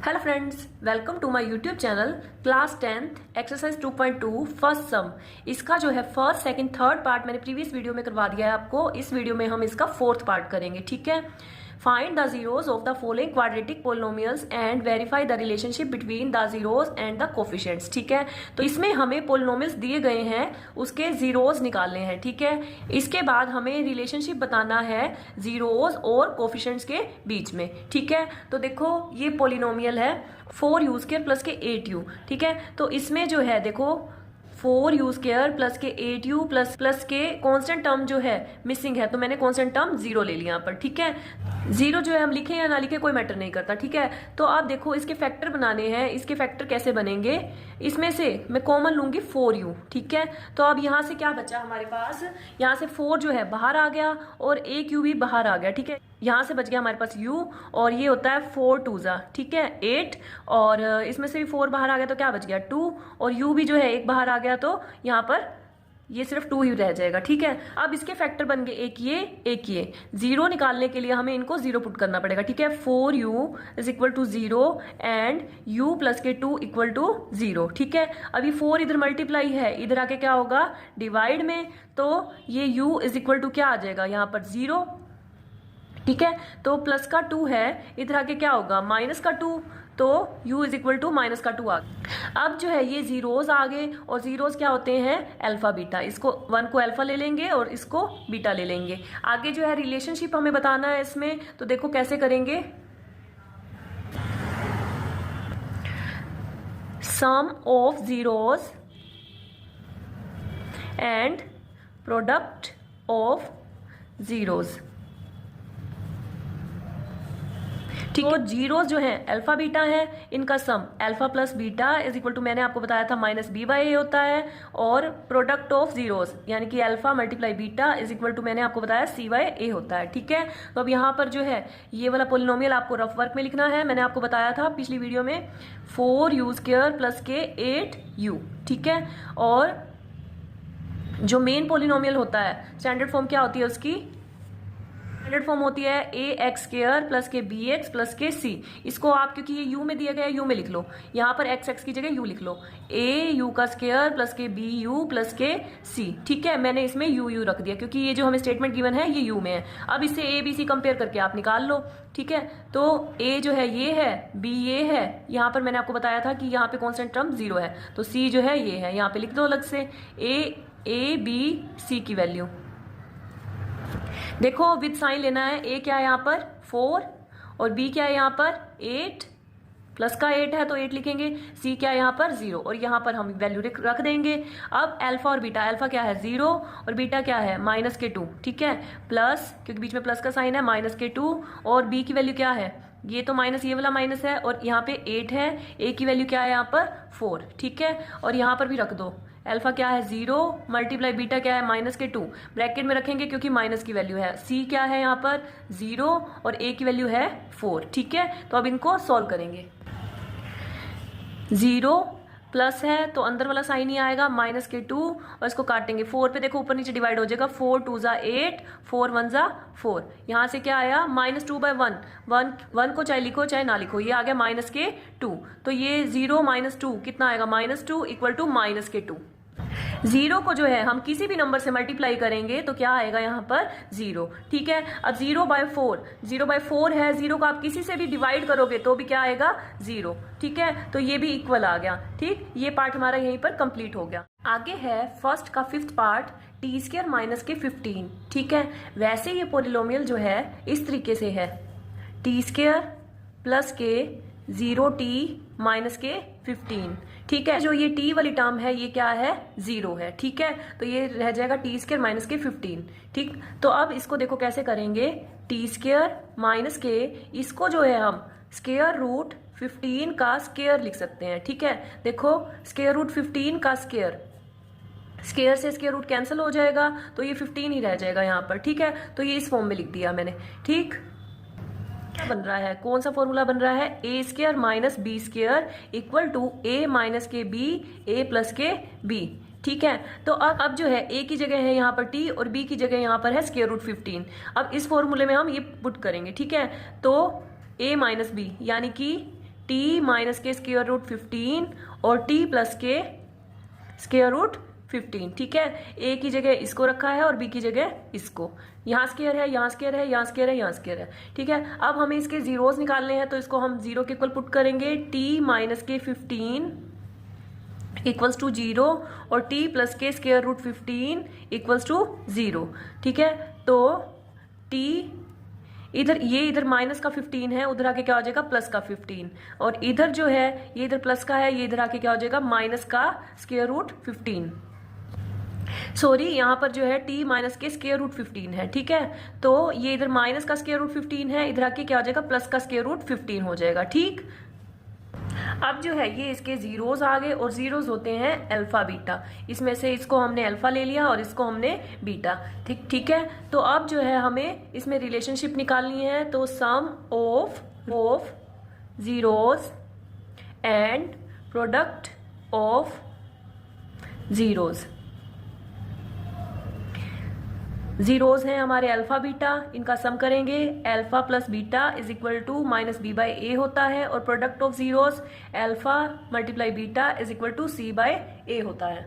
Hello friends, welcome to my YouTube channel class 10th exercise 2.2 first sum. इसका जो है first second third part मैंने previous video में करवा दिया है आपको। इस वीडियो में हम इसका फोर्थ पार्ट करेंगे, ठीक है। Find the zeros of the following quadratic polynomials and verify the relationship between the zeros and the coefficients, ठीक है। तो इसमें हमें पोलिनोमियल्स दिए गए हैं, उसके जीरोस निकालने हैं, ठीक है। इसके बाद हमें रिलेशनशिप बताना है जीरोस और कोफिशिएंट्स के बीच में, ठीक है। तो देखो ये पोलिनोमियल है 4u स्क्वायर प्लस के 8u, ठीक है। तो इसमें जो है देखो 4u स्क्वायर प्लस के 8u प्लस के कांस्टेंट टर्म जो है मिसिंग है, तो मैंने कांस्टेंट टर्म 0 ले लिया यहाँ पर, ठीक है। 0 जो है हम लिखे या ना लिखे कोई मैटर नहीं करता, ठीक है। तो आप देखो इसके फैक्टर बनाने हैं, इसके फैक्टर कैसे बनेंगे। इसमें से मैं कॉमन लूंगी 4u, ठीक है। तो अब यहाँ से क्या बचा हमारे पास, यहाँ से 4 जो है बाहर आ गया और एक u भी बाहर आ गया, ठीक है। यहाँ से बच गया हमारे पास u और ये होता है 4 2 जा, ठीक है 8, और इसमें से भी 4 बाहर आ गया तो क्या बच गया 2, और u भी जो है एक बाहर आ गया तो यहाँ पर ये सिर्फ 2 ही रह जाएगा, ठीक है। अब इसके फैक्टर बन गए एक ये 0 निकालने के लिए हमें इनको 0 पुट करना पड़ेगा, ठीक है। 4u is equal to 0 and u plus के 2 इक्वल टू 0, ठीक है। अभी 4 इधर मल्टीप्लाई है, इधर आके क्या होगा डिवाइड में, तो ये u इज इक्वल टू क्या आ जाएगा यहाँ पर 0, ठीक है। तो प्लस का 2 है, इधर आके क्या होगा माइनस का 2, तो u is equal to minus का 2 आ गया। अब जो है ये जीरोस आ गए, और जीरोस क्या होते हैं अल्फा बीटा। इसको 1 को अल्फा ले लेंगे और इसको बीटा ले लेंगे। आगे जो है रिलेशनशिप हमें बताना है इसमें, तो देखो कैसे करेंगे। Sum of zeros and product of zeros, ठीक है। तो जीरोस जो है अल्फा बीटा है, इनका sum alpha plus beta is equal to मैंने आपको बताया था माइनस बी बाई ए होता है, और प्रोडक्ट ऑफ जीरोस यानी कि alpha multiply beta is equal to मैंने आपको बताया सी बाई ए होता है, ठीक है। तो अब यहाँ पर जो है ये वाला पोलिनोमियल आपको रफ वर्क में लिखना है। मैंने आपको बताया था पिछली वीडियो में 4u स्क्वायर प्लस के 8u, ठीक है। और जो मेन पोलिनोमियल होता है स्टैंडर्ड फॉर्म क्या होती है उसकी, स्टैंडर्ड फॉर्म होती है ए x square plus K B x plus के सी। इसको आप क्योंकि ये u में दिया गया है u में लिख लो, यहाँ पर एक्स एक्स की जगह u लिख लो, ए यू का square plus K B you plus के सी, ठीक है। मैंने इसमें यू रख दिया क्योंकि ये जो हमें स्टेटमेंट गिवन है ये u में है। अब इससे ए बी सी कंपेयर करके आप निकाल लो, ठीक है। तो a जो है ये है, b ये है, यहाँ पर मैंने आपको बताया था कि यहाँ पे कांस्टेंट टर्म 0 है, तो c जो है ये है, यहाँ पे लिख दो अलग से a b c की वैल्यू। देखो विद साइन लेना है, a क्या है यहाँ पर 4 और b क्या है यहाँ पर 8, प्लस का 8 है तो 8 लिखेंगे, c क्या है यहाँ पर 0 और यहाँ पर हम वैल्यू रख देंगे। अब अल्फा और बीटा, अल्फा क्या है 0 और बीटा क्या है माइनस के 2, ठीक है। प्लस क्योंकि बीच में प्लस का साइन है माइनस के 2, और b की वैल्यू क्या है, ये तो माइनस ये वाला माइनस है, और यहाँ पे 8 है, a की वैल्यू क्या है यहाँ पर 4, ठीक है। और यहाँ पर भी रख दो अल्फा क्या है 0 मल्टीप्लाई बीटा क्या है माइनस के 2, ब्रैकेट में रखेंगे क्योंकि माइनस की वैल्यू है। c क्या है यहाँ पर 0 और a की वैल्यू है 4, ठीक है। तो अब इनको सॉल्व करेंगे। 0 प्लस है तो अंदर वाला साइन ही आएगा माइनस के 2, और इसको काटेंगे 4 पे, देखो ऊपर नीचे डिवाइड हो जाएगा, 4 2 जा 8 4 1 जा 4। यहाँ से क्या आया माइनस 2 बाई 1 को चाहे लिखो चाहे ना लिखो, ये आ गया माइनस के 2। तो ये 0 माइनस 2 कितना आएगा माइनस 2 इक्वल टू माइनस के 2। 0 को जो है हम किसी भी नंबर से मल्टीप्लाई करेंगे तो क्या आएगा यहाँ पर 0, ठीक है। अब 0 बाय 4 है, 0 को आप किसी से भी डिवाइड करोगे तो भी क्या आएगा 0, ठीक है। तो ये भी इक्वल आ गया, ठीक। ये पार्ट हमारा यहीं पर कंप्लीट हो गया। आगे है फर्स्ट का 5th part T square minus के 15, ठीक है। वैसे ये पोलिनोमियल जो है इस तरीके से है, टी स्क्वायर प्लस के 0t माइनस के 15, ठीक है। जो ये t वाली टर्म है ये क्या है 0 है, ठीक है। तो ये रह जाएगा टी स्क्वायर माइनस के 15, ठीक। तो अब इसको देखो कैसे करेंगे, टी स्क्वायर माइनस के, इसको जो है हम स्क्वायर रूट 15 का स्क्वायर लिख सकते हैं, ठीक है। देखो स्क्वायर रूट 15 का स्क्वायर से स्क्वायर रूट कैंसिल हो जाएगा, तो ये 15 ही रह जाएगा यहाँ पर, ठीक है। तो ये इस फॉर्म में लिख दिया मैंने, ठीक। क्या बन रहा है, कौन सा फॉर्मूला बन रहा है, A square minus B square equal to A minus K B A plus K B, ठीक है। तो अब जो है a की जगह है यहाँ पर t और b की जगह यहाँ पर है स्क्वायर रूट 15। अब इस फॉर्मूले में हम ये पुट करेंगे, ठीक है। तो a माइनस बी यानी कि टी माइनस के स्क्वायर रूट 15 और टी प्लस के स्क्वायर रूट 15। ठीक है, ए की जगह इसको रखा है और बी की जगह इसको। यहाँ स्क्वायर है, यहाँ स्क्वायर है, यहाँ स्क्वायर है, यहाँ स्क्वायर है। ठीक है, अब हमें इसके जीरोस निकालने हैं तो इसको हम जीरो के इक्वल पुट करेंगे। टी माइनस के 15 इक्वल्स टू 0 और टी प्लस के स्क्वायर रूट 15 इक्वल्स टू 0। ठीक है, तो टी इधर माइनस का 15 है, उधर आके क्या हो जाएगा प्लस का 15, और इधर जो है ये इधर प्लस का है, ये इधर आके क्या हो जाएगा माइनस का स्क्वायर रूट 15। सॉरी, यहाँ पर जो है टी माइनस के स्क्वायर रूट 15 है। ठीक है, तो ये इधर माइनस का स्क्वायर रूट 15 है, इधर आके क्या हो जाएगा प्लस का स्क्वायर रूट 15 हो जाएगा। ठीक, अब जो है ये इसके जीरोस आ गए और जीरोस होते हैं अल्फा बीटा। इसमें से इसको हमने अल्फा ले लिया और इसको हमने बीटा। ठीक है, तो अब जो है हमें इसमें रिलेशनशिप निकालनी है। तो sum of zeros and product of zeros. Zeros हैं हमारे अल्फा बीटा, इनका सम करेंगे। Alpha plus beta is equal to minus B by A होता है, और product of zeros alpha multiply beta is equal to C by A होता है।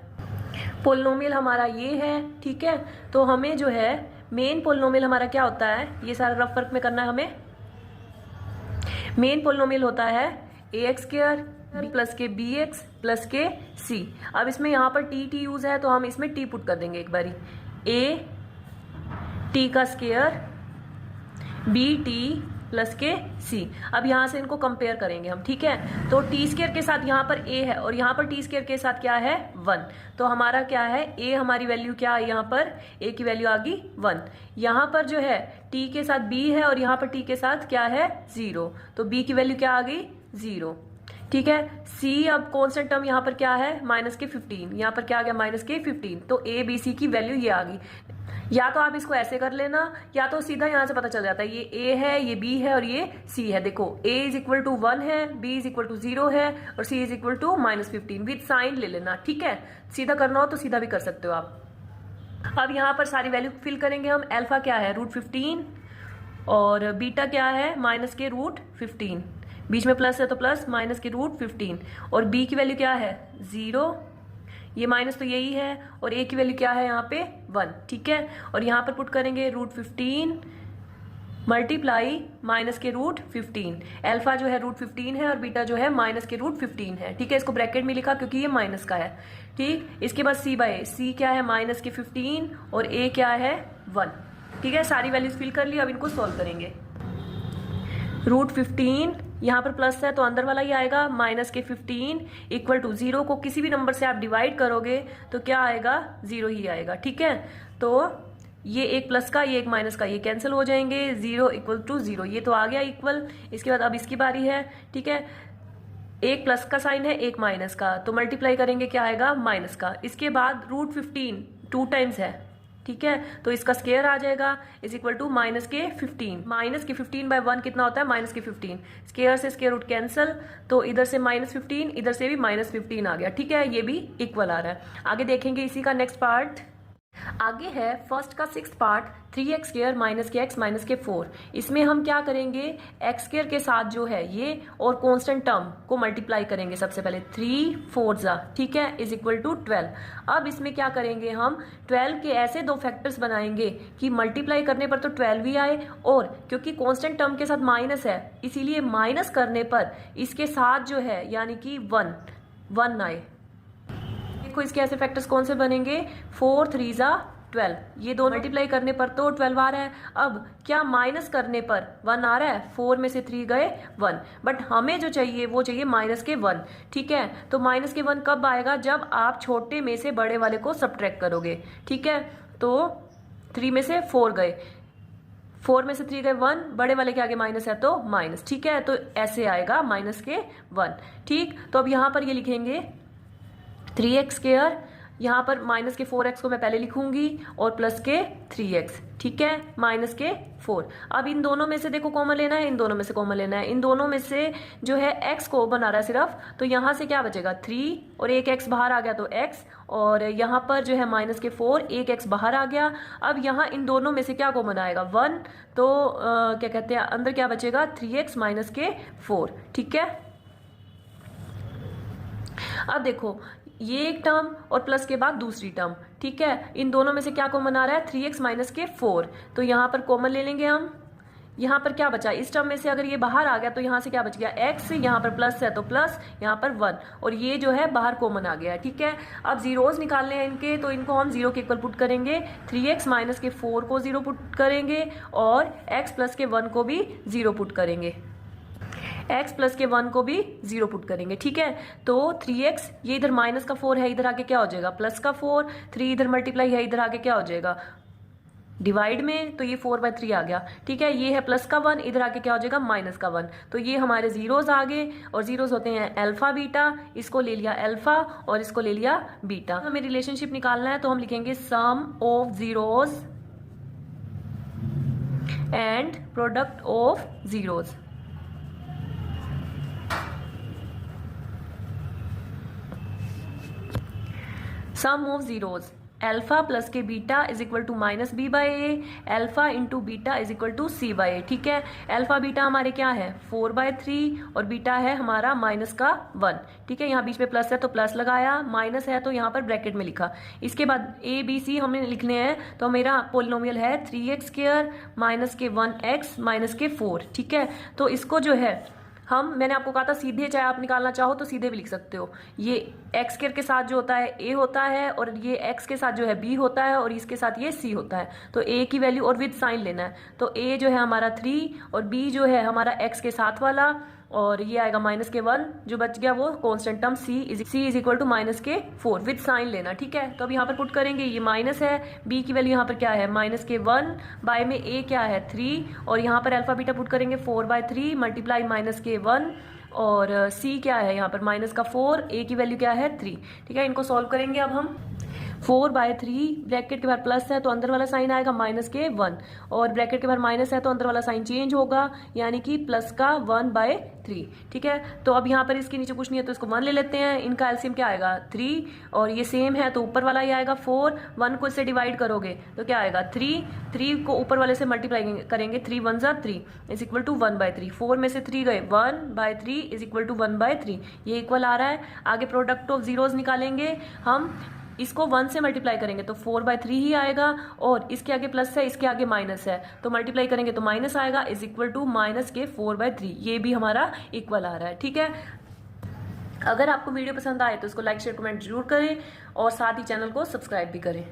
Polynomial हमारा ये है। ठीक है, तो हमें जो है मेन पोलिनोमियल हमारा क्या होता है, ये सारा रफ वर्क में करना है हमें। मेन पोलिनोमियल होता है ए x square plus K B x plus के सी। अब इसमें यहाँ पर टी यूज है तो हम इसमें टी पुट कर देंगे एक बारी। ए टी का स्क्वायर बी टी प्लस के सी। अब यहां से इनको कंपेयर करेंगे हम। ठीक है, तो टी स्क्वायर के साथ यहाँ पर ए है और यहाँ पर टी स्क्वायर के साथ क्या है 1। तो हमारा क्या है ए, हमारी वैल्यू क्या है, यहाँ पर ए की वैल्यू आ गई 1। यहाँ पर जो है टी के साथ बी है और यहाँ पर टी के साथ क्या है 0, तो बी की वैल्यू क्या आ गई 0। ठीक है, सी अब कॉन्स्टेंट टर्म यहाँ पर क्या है माइनस के 15, यहाँ पर क्या आ गया माइनस के 15, तो ए बी सी की वैल्यू ये आ गई। या तो आप इसको ऐसे कर लेना या तो सीधा यहां से पता चल जाता है ये ए है, ये बी है और ये सी है। देखो ए इज इक्वल टू 1 है, बी इज इक्वल टू 0 है और C is equal to minus 15 with sign ले लेना। ठीक है, सीधा करना हो तो सीधा भी कर सकते हो आप। अब यहाँ पर सारी वैल्यू फिल करेंगे हम। अल्फा क्या है रूट 15 और बीटा क्या है माइनस के रूट 15, बीच में प्लस है तो प्लस माइनस के रूट 15, और बी की वैल्यू क्या है 0, ये माइनस तो यही है, और ए की वैल्यू क्या है यहाँ पे 1। ठीक है, और यहाँ पर पुट करेंगे रूट 15 मल्टीप्लाई माइनस के रूट 15। अल्फा जो है रूट 15 है और बीटा जो है माइनस के रूट 15 है। ठीक है, इसको ब्रैकेट में लिखा क्योंकि ये माइनस का है। ठीक, इसके बाद सी बाय सी क्या है माइनस के 15 और ए क्या है 1। ठीक है, सारी वैल्यूज फिल कर ली। अब इनको सॉल्व करेंगे। रूट 15 यहाँ पर प्लस है तो अंदर वाला ही आएगा, माइनस के 15 इक्वल टू 0 को किसी भी नंबर से आप डिवाइड करोगे तो क्या आएगा 0 ही आएगा। ठीक है, तो ये एक प्लस का ये एक माइनस का ये कैंसिल हो जाएंगे, 0 इक्वल टू 0 ये तो आ गया इक्वल। इसके बाद अब इसकी बारी है। ठीक है, एक प्लस का साइन है एक माइनस का, तो मल्टीप्लाई करेंगे क्या आएगा माइनस का। इसके बाद रूट 15 2 टाइम्स है। ठीक है, तो इसका स्क्वायर आ जाएगा इज इक्वल टू माइनस के 15। माइनस के 15 बाय 1 कितना होता है माइनस के 15। स्क्वायर से स्क्वायर रूट कैंसिल, तो इधर से माइनस 15 इधर से भी माइनस 15 आ गया। ठीक है, ये भी इक्वल आ रहा है। आगे देखेंगे इसी का नेक्स्ट पार्ट। आगे है फर्स्ट का 6th part 3x square minus के x माइनस के 4। इसमें हम क्या करेंगे x स्क्वायर के साथ जो है ये और कांस्टेंट टर्म को मल्टीप्लाई करेंगे। सबसे पहले 3 4 जा, ठीक है, इज इक्वल टू 12। अब इसमें क्या करेंगे हम 12 के ऐसे दो फैक्टर्स बनाएंगे कि मल्टीप्लाई करने पर तो 12 ही आए, और क्योंकि कांस्टेंट टर्म के साथ माइनस है इसीलिए माइनस करने पर इसके साथ जो है यानी कि 1 आए। देखो इसके ऐसे फैक्टर्स कौन से बनेंगे 4 3 जा 12, ये दोनों मल्टीप्लाई करने पर तो 12 आ रहा है। अब क्या माइनस करने पर 1 आ रहा है, 4 में से 3 गए 1, बट हमें जो चाहिए वो चाहिए माइनस के 1। ठीक है, तो माइनस के 1 कब आएगा जब आप छोटे में से बड़े वाले को सब्ट्रैक्ट करोगे। ठीक है, तो 3 में से 4 गए, 4 में से 3 गए 1, बड़े वाले के आगे माइनस है तो माइनस। ठीक है, तो ऐसे आएगा माइनस के 1। ठीक, तो अब यहां पर ये लिखेंगे 3x स्क्वायर, यहाँ पर माइनस के 4x को मैं पहले लिखूंगी और प्लस के 3x। ठीक है, माइनस के 4। अब इन दोनों में से देखो कॉमन लेना है, इन दोनों में से कॉमन लेना है। इन दोनों में से जो है x को बना रहा है सिर्फ, तो यहाँ से क्या बचेगा 3 और एक x बाहर आ गया तो x, और यहाँ पर जो है माइनस के 4 एक x बाहर आ गया। अब यहाँ इन दोनों में से क्या कॉमन आएगा 1, तो क्या कहते हैं अंदर क्या बचेगा 3x माइनस के 4। ठीक है, अब देखो ये एक टर्म और प्लस के बाद दूसरी टर्म, ठीक है, इन दोनों में से क्या कॉमन आ रहा है, 3x माइनस के 4, तो यहाँ पर कॉमन ले लेंगे हम। यहाँ पर क्या बचा, इस टर्म में से अगर ये बाहर आ गया तो यहाँ से क्या बच गया, x, यहाँ पर प्लस है तो प्लस, यहाँ पर 1, और ये जो है बाहर कॉमन आ गया, ठीक है। अब जीरोस निकालने हैं इनके, तो इनको हम 0 के इक्वल पुट करेंगे, 3x माइनस के 4 को 0 पुट करेंगे और x प्लस के 1 को भी 0 पुट करेंगे, x प्लस के 1 को भी 0 पुट करेंगे, ठीक है। तो 3x, ये इधर माइनस का 4 है, इधर आके क्या हो जाएगा, प्लस का 4, 3 इधर मल्टीप्लाई है, इधर आके क्या हो जाएगा, डिवाइड में, तो ये 4/3 आ गया, ठीक है। ये है प्लस का 1, इधर आके क्या हो जाएगा, माइनस का 1, तो ये हमारे जीरोस आ गए, और जीरोस होते हैं अल्फा बीटा, इसको ले लिया अल्फा और इसको ले लिया बीटा। हमें रिलेशनशिप निकालना है, तो हम लिखेंगे sum of zeros and product of zeros. Sum of zeros, alpha plus के beta is equal to minus B by A, alpha into beta is equal to C by A, ठीक है। Alpha beta हमारे क्या है, 4/3 और beta है हमारा minus का 1, ठीक है। यहाँ बीच में प्लस है तो प्लस लगाया, माइनस है तो यहाँ पर ब्रैकेट में लिखा। इसके बाद ए बी सी हमें लिखने हैं, तो मेरा पोलिनोमियल है 3x² माइनस के 1x माइनस के 4, ठीक है। तो इसको जो है मैंने आपको कहा था सीधे, चाहे आप निकालना चाहो तो सीधे भी लिख सकते हो। ये x² के साथ जो होता है a होता है, और ये x के साथ जो है b होता है, और इसके साथ ये c होता है। तो a की वैल्यू और विद साइन लेना है, तो a जो है हमारा 3 और b जो है हमारा x के साथ वाला, और ये आएगा माइनस के 1, जो बच गया वो constant term c is equal to minus के 4 विद साइन लेना, ठीक है। तो अब यहाँ पर पुट करेंगे, ये माइनस है, b की वैल्यू यहाँ पर क्या है, माइनस के 1 बाय में a क्या है 3, और यहाँ पर अल्फा बीटा पुट करेंगे 4/3 मल्टीप्लाई माइनस के 1, और c क्या है यहाँ पर माइनस का 4, a की वैल्यू क्या है 3, ठीक है। इनको सॉल्व करेंगे अब हम। 4/3 ब्रैकेट के बाहर प्लस है तो अंदर वाला साइन आएगा माइनस के 1, और ब्रैकेट के बाहर माइनस है तो अंदर वाला साइन चेंज होगा, यानी कि प्लस का 1/3, ठीक है। तो अब यहाँ पर इसके नीचे कुछ नहीं है तो इसको 1 ले लेते हैं, इनका एलसीएम क्या आएगा 3, और ये सेम है तो ऊपर वाला ही आएगा 4, 1 को इससे डिवाइड करोगे तो क्या आएगा 3 को ऊपर वाले से मल्टीप्लाई करेंगे, 3 1 जा 3 इज इक्वल टू 1/3, 4 में से 3 गए, 1/3 इज इक्वल टू 1/3, ये इक्वल आ रहा है। आगे प्रोडक्ट ऑफ जीरोस निकालेंगे हम, इसको 1 से मल्टीप्लाई करेंगे तो 4/3 ही आएगा, और इसके आगे प्लस है, इसके आगे माइनस है, तो मल्टीप्लाई करेंगे तो माइनस आएगा, इज इक्वल टू माइनस के 4/3, ये भी हमारा इक्वल आ रहा है, ठीक है। अगर आपको वीडियो पसंद आए तो इसको लाइक शेयर कमेंट जरूर करें, और साथ ही चैनल को सब्सक्राइब भी करें।